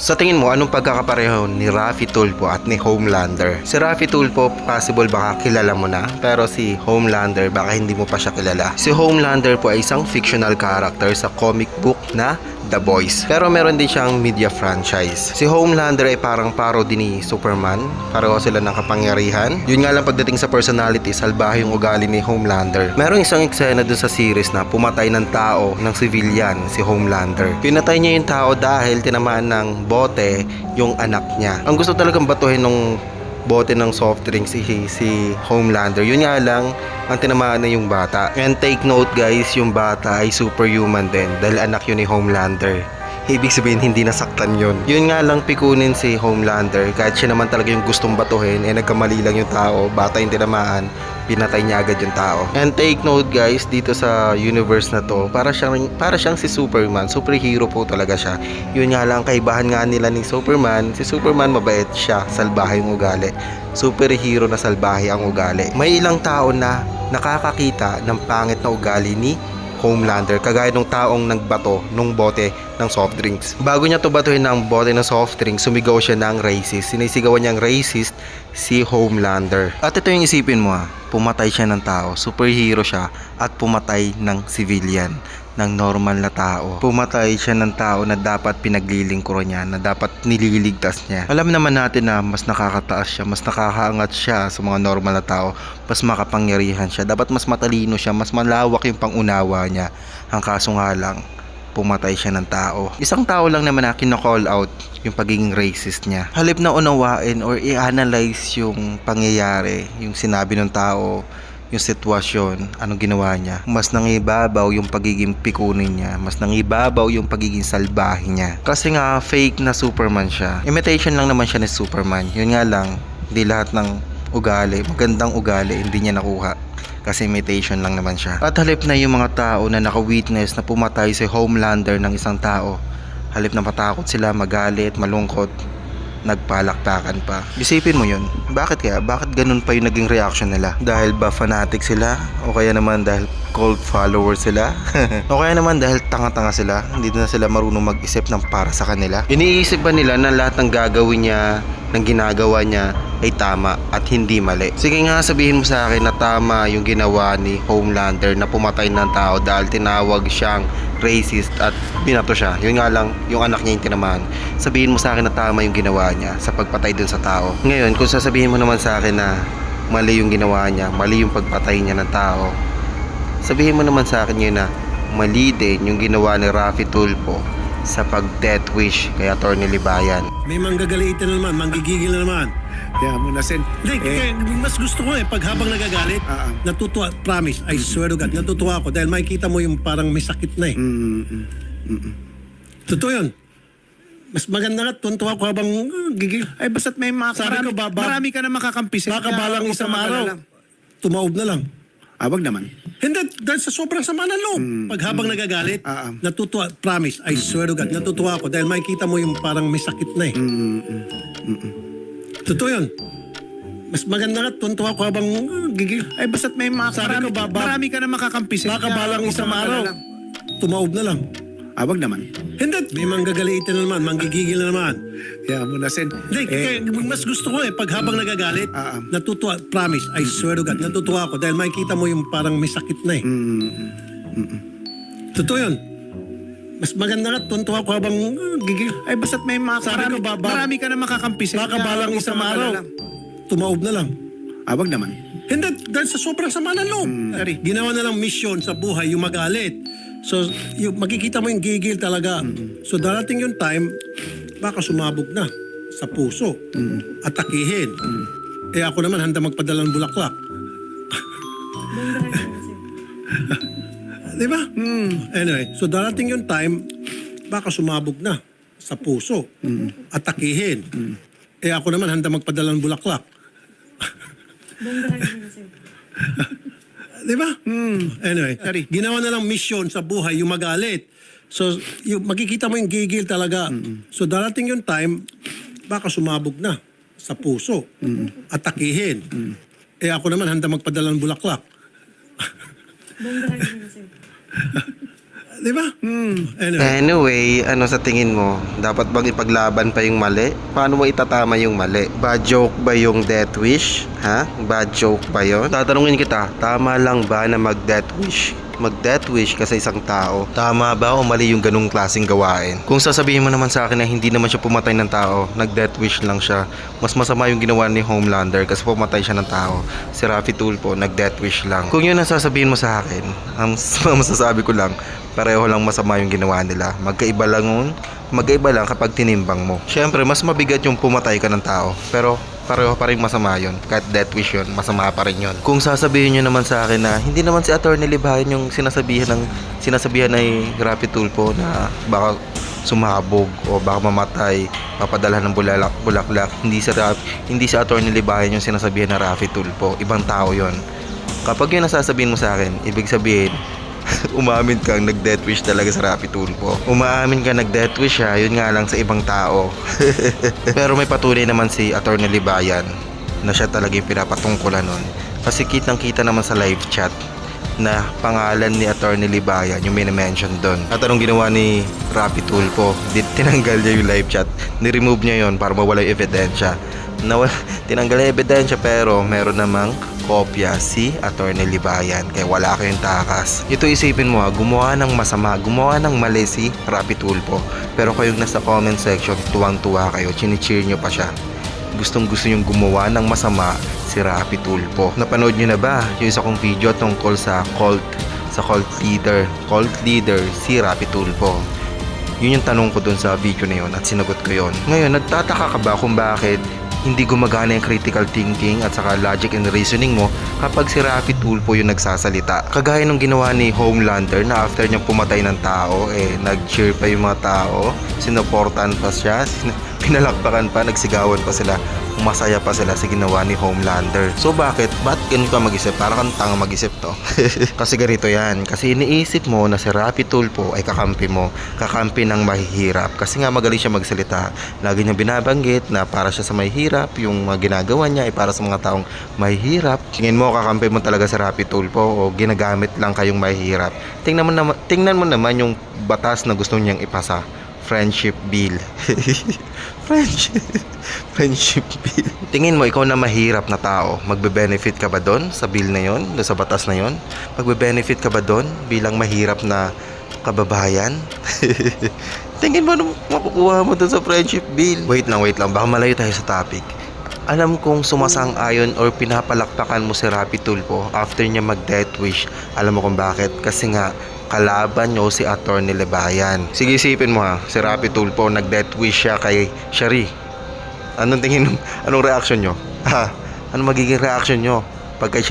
Sa tingin mo, anong pagkakapareho ni Raffy Tulfo at ni Homelander? Si Raffy Tulfo, possible baka kilala mo na, pero si Homelander, baka hindi mo pa siya kilala. Si Homelander po ay isang fictional character sa comic book na The Boys. Pero meron din siyang media franchise. Si Homelander ay parang parody ni Superman. Pareho sila ng kapangyarihan. Yun nga lang pagdating sa personality, salbahe yung ugali ni Homelander. Merong isang eksena dun sa series na pumatay ng tao, ng civilian, si Homelander. Pinatay niya yung tao dahil tinamaan ng bote yung anak niya. Ang gusto talagang batuhin ng bote ng soft drinks si Homelander. Yun nga lang, ang tinamaan na yung bata. And take note guys, yung bata ay superhuman din dahil anak yun ni Homelander. Ibig sabihin hindi nasaktan yun. Yun nga lang pikunin si Homelander kahit siya naman talaga yung gustong batuhin, nagkamali lang yung tao, bata yung tinamaan, pinatay niya agad yung tao. And take note guys, dito sa universe na to, para siyang si Superman. Superhero po talaga siya. Yun nga lang, kaibahan nga nila ni Superman. Si Superman mabait siya, salbahe yung ugali. Superhero na salbahe ang ugali. May ilang tao na nakakakita ng pangit na ugali ni Homelander, kagaya ng taong nagbato nung bote ng soft drinks. Bago niya to batuhin ng bote ng soft drinks, sumigaw siya ng racist. Sinisigawan niyang racist si Homelander. At ito yung isipin mo pumatay siya ng tao, superhero siya, at pumatay ng civilian, ng normal na tao. Pumatay siya ng tao na dapat pinaglilingkuran niya, na dapat nililigtas niya. Alam naman natin na mas nakakataas siya, mas nakakaangat siya sa mga normal na tao, mas makapangyarihan siya, dapat mas matalino siya, mas malawak yung pangunawa niya. Ang kaso nga lang, pumatay siya ng tao. Isang tao lang naman na kino-call out yung pagiging racist niya. Halip na unawain or i-analyze yung pangyayari, yung sinabi ng tao, yung sitwasyon, anong ginawa niya, mas nangibabaw yung pagiging pikunin niya, mas nangibabaw yung pagiging salbahe niya. Kasi nga fake na Superman siya. Imitation lang naman siya ni Superman. Yun nga lang, hindi lahat ng ugali, magandang ugali, hindi niya nakuha. Kasi imitation lang naman siya. At halip na yung mga tao na naka-witness na pumatay si Homelander ng isang tao, halip na matakot sila, magalit, malungkot, nagpalakpakan pa. Isipin mo yun. Bakit kaya? Bakit ganun pa yung naging reaction nila? Dahil ba fanatic sila? O kaya naman dahil cult follower sila? O kaya naman dahil tanga-tanga sila? Hindi na sila marunong mag-isip ng para sa kanila? Iniisip ba nila na lahat ng gagawin niya, ng ginagawa niya ay tama at hindi mali? Sige nga, sabihin mo sa akin na tama yung ginawa ni Homelander na pumatay ng tao dahil tinawag siyang racist at binato siya. Yun nga lang, yung anak niya yung tinamaan. Sabihin mo sa akin na tama yung ginawa niya sa pagpatay dun sa tao. Ngayon, kung sasabihin mo naman sa akin na mali yung ginawa niya, mali yung pagpatay niya ng tao, sabihin mo naman sa akin yun na mali din yung ginawa ni Raffy Tulfo sa pag-death wish kay Atty. Libayan. May manggagalitan na naman, manggigigil na naman. Kaya mo na, Sen. Hindi, mas gusto ko pag habang nagagalit, natutuwa, promise, I swear to God, natutuwa ako dahil makikita mo yung parang may sakit na Totoo yun. Mas maganda nga, tuntua ko habang gigil. Ay, basta't may marami ka na makakampi, Sen. Baka balang isang araw, tumaob na lang. Wag naman. Hindi, dahil sa sobrang sama ng loob. Pag habang nagagalit, natutuwa, promise, I swear to God, natutuwa ako dahil makikita mo yung parang may sakit na Totoo yun. Mas maganda nga, tuntua ko habang gigil. Ay, basta't may marami ka na makakampi, Sen. Baka balang isang araw, tumaob na lang. Wag naman. Hindi, may manggagalitan na naman, manggigigil na naman. Kaya mo na, Sen. Hindi, mas gusto ko pag habang nagagalit, natutuwa, promise, I swear to God, natutuwa ako dahil makikita mo yung parang may sakit na Totoo yun. Mas maganda nga, tuntua ko habang gigil. Ay, basta't may marami ka na makakampi, Sen. Baka balang isang araw, tumaob na lang. Wag naman. Hindi, dahil sa sobrang sama ng loob. Ginawa na lang mission sa buhay, yung magalit. So, makikita mo yung gigil talaga. So, darating yung time, baka sumabog na sa puso. Atakihin. Ako naman, handa magpadalang bulaklak. Di ba? Anyway, so darating yung time, baka sumabog na sa puso. Atakihin. Ako naman, handa magpadalang bulaklak. Di ba? Anyway, ginawa na lang mission sa buhay, yung magalit. So, makikita mo yung gigil talaga. So, darating yung time, baka sumabog na sa puso. Atakihin. Ako naman, handa magpadalang bulaklak. Di ba? Anyway. Anyway, ano sa tingin mo? Dapat bang ipaglaban pa yung mali? Paano mo itatama yung mali? Bad joke ba yung death wish? Ha? Bad joke ba yun? Tatanungin kita, tama lang ba na mag-death wish? Mag-death wish ka sa isang tao? Tama ba o mali yung ganung klaseng gawain? Kung sasabihin mo naman sa akin na hindi naman siya pumatay ng tao, nag-death wish lang siya, mas masama yung ginawa ni Homelander kasi pumatay siya ng tao. Si Rafi Tulfo, nag-death wish lang. Kung yun ang sasabihin mo sa akin, ang masasabi ko lang, pareho lang masama yung ginawa nila. Magkaiba lang kapag tinimbang mo. Syempre, mas mabigat yung pumatay ka ng tao. Pero pareho pa rin masama yun. Kahit death wish yun, masama pa rin yun. Kung sasabihin nyo naman sa akin na hindi naman si Attorney Libayan yung sinasabihan ni Rafi Tulfo na baka sumabog o baka mamatay, papadala ng bulaklak. Hindi si Attorney Libayan yung sinasabihan na Rafi Tulfo. Ibang tao yun. Kapag yun ang sasabihin mo sa akin, ibig sabihin, umamin kang nag-death wish talaga sa Rafi Tulfo. Umaamin ka nag-death wish ha, yun nga lang sa ibang tao. Pero may patunay naman si Attorney Libayan na siya talaga yung pinapatungkulan nun. Kasi kitang-kita naman sa live chat na pangalan ni Attorney Libayan yung minimension doon. At anong ginawa ni Rafi Tulfo? Tinanggal niya yung live chat. Ni-remove niya yon para mawala yung ebidensya. Tinanggal yung ebidensya pero meron namang kopya si Attorney Libayan, kaya wala kayong takas. Ito isipin mo ha, gumawa ng masama, gumawa ng mali si Rafi Tulfo, pero kayong nasa comment section tuwang-tuwa kayo, chini-cheer nyo pa siya. Gustong gusto yung gumawa ng masama si Rafi Tulfo. Napanood nyo na ba yung isa kong video tungkol sa cult leader si Rafi Tulfo? Yun yung tanong ko dun sa video na yun at sinagot ko yun. Ngayon, nagtataka ka ba kung bakit hindi gumagana yung critical thinking at saka logic and reasoning mo kapag si Rafi Tulfo yung nagsasalita? Kagaya nung ginawa ni Homelander na after niyang pumatay ng tao, nag-cheer pa yung mga tao, sinuportahan pa siya, pinalakpakan pa, nagsigawan pa sila, masaya pa sila sa ginawa ni Homelander. So ba't ganun ka mag-isip? Parang kang tanga mag-isip to. Kasi ganito yan. Kasi iniisip mo na si Rafi Tulfo ay kakampi mo. Kakampi ng mahihirap. Kasi nga magaling siya magsalita. Lagi niya binabanggit na para siya sa mahihirap. Yung mga ginagawa niya ay para sa mga taong mahihirap. Tingin mo kakampi mo talaga si Rafi Tulfo o ginagamit lang kayong mahihirap? Tingnan mo naman yung batas na gusto niyang ipasa. Friendship bill. Friendship bill. Tingin mo ikaw na mahirap na tao, magbe-benefit ka ba doon sa bill na yon, doon sa batas na yon? Magbe-benefit ka ba doon bilang mahirap na kababayan? Tingin mo makukuha mo doon sa friendship bill? Wait lang, baka malayo tayo sa topic. Alam kong sumasang-ayon or pinapalakpakan mo si Rafi Tulfo after niya mag-death wish. Alam mo kung bakit? Kasi nga kalaban nyo si Attorney Libayan. Sige, isipin mo ha, si Rafi Tulfo nag-death wish siya kay Shari. Anong reaction nyo? Ha? Anong magiging reaction nyo kapag kay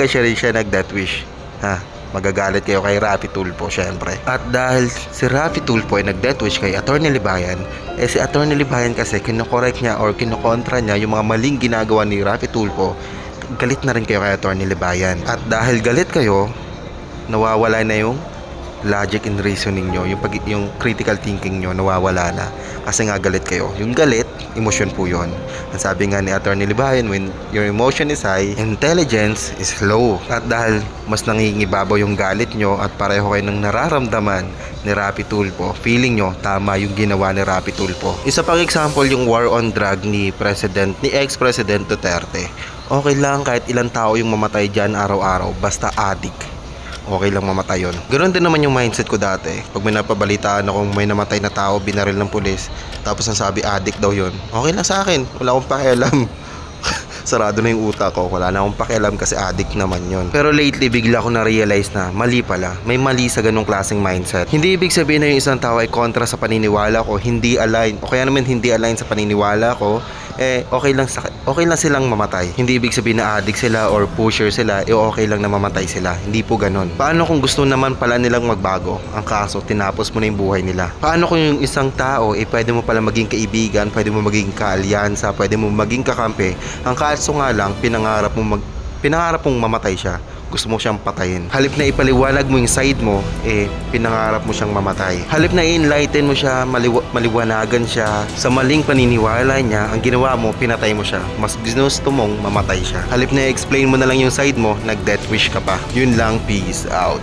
Shari siya nag-death wish? Ha? Magagalit kayo kay Rafi Tulfo syempre. At dahil si Rafi Tulfo ay nag-death wish kay Attorney Libayan, si Attorney Libayan kasi kinokorek niya or kinokontra niya yung mga maling ginagawa ni Rafi Tulfo, galit na rin kayo kay Attorney Libayan. At dahil galit kayo, nawawala na yung logic and reasoning nyo, yung critical thinking nyo nawawala na kasi nga galit kayo. Yung galit, emosyon po yun. Ang sabi nga ni Attorney Libayan, when your emotion is high, intelligence is low. At dahil mas nangingibabaw yung galit nyo at pareho kayo ng nararamdaman ni Rafi Tulfo, feeling nyo tama yung ginawa ni Rafi Tulfo. Isa pang example yung war on drug ni ex-President Duterte. Okay lang kahit ilang tao yung mamatay dyan araw-araw, basta addict, okay lang mamatay yun. Ganoon din naman yung mindset ko dati. Pag may napabalitaan akong may namatay na tao, binaril ng pulis, tapos nasabi addict daw yun, okay lang sa akin, wala akong pakialam. Sarado na yung utak ko, wala na akong pakialam kasi addict naman yun. Pero lately, bigla ko na-realize na mali pala. May mali sa ganong klaseng mindset. Hindi ibig sabihin na yung isang tao ay kontra sa paniniwala ko, hindi align, o kaya naman hindi align sa paniniwala ko, okay lang silang mamatay. Hindi ibig sabihin na addict sila or pusher sila, okay lang na mamatay sila. Hindi po ganon. Paano kung gusto naman pala nilang magbago? Ang kaso, tinapos mo na yung buhay nila. Paano kung yung isang tao, pwede mo pala maging kaibigan, pwede mo maging kaalyansa, pwede mo maging kakampi. Ang kaso nga lang, pinangarap mong mamatay siya. Gusto mo siyang patayin. Halip na ipaliwanag mo yung side mo, pinangarap mo siyang mamatay. Halip na i-enlighten mo siya, maliwanagan siya sa maling paniniwala niya, ang ginawa mo, pinatay mo siya. Mas gusto mong mamatay siya. Halip na i-explain mo na lang yung side mo, nag-death wish ka pa. Yun lang, peace out.